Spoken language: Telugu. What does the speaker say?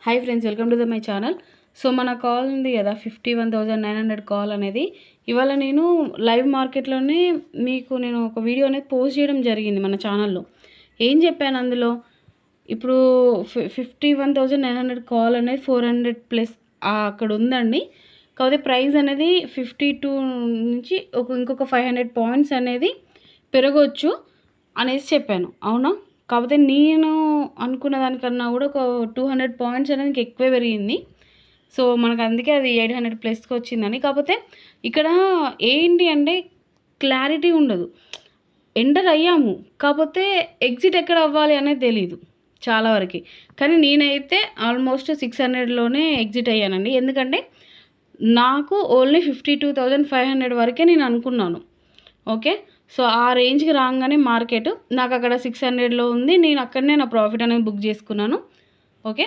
Hi friends, welcome to my channel. So మన కాల్ ఉంది కదా 51,900 కాల్ అనేది. ఇవాళ నేను లైవ్ మార్కెట్లోనే నేను ఒక వీడియో అనేది పోస్ట్ చేయడం జరిగింది మన ఛానల్లో. ఏం చెప్పాను అందులో, ఇప్పుడు 51,900 కాల్ అనేది 400 ప్లస్ అక్కడ ఉందండి. కాకపోతే ప్రైస్ అనేది 52 నుంచి ఇంకొక 500 పాయింట్స్ అనేది పెరగవచ్చు అనేసి చెప్పాను, అవునా? కాకపోతే నేను అనుకున్న దానికన్నా కూడా ఒక 200 పాయింట్స్ అనేది ఇంకా ఎక్కువే పెరిగింది. సో మనకు అందుకే అది 800 ప్లస్కి వచ్చిందని. కాకపోతే ఇక్కడ ఏంటి అంటే క్లారిటీ ఉండదు. ఎంటర్ అయ్యాము, కాకపోతే ఎగ్జిట్ ఎక్కడ అవ్వాలి అనేది తెలీదు చాలా వరకు. కానీ నేనైతే ఆల్మోస్ట్ 600లోనే ఎగ్జిట్ అయ్యానండి. ఎందుకంటే నాకు ఓన్లీ 52,500 వరకే నేను అనుకున్నాను. ఓకే, సో ఆ రేంజ్కి రాగానే మార్కెట్ నాకు అక్కడ 600లో ఉంది. నేను అక్కడనే నా ప్రాఫిట్ అనేది బుక్ చేసుకున్నాను. ఓకే.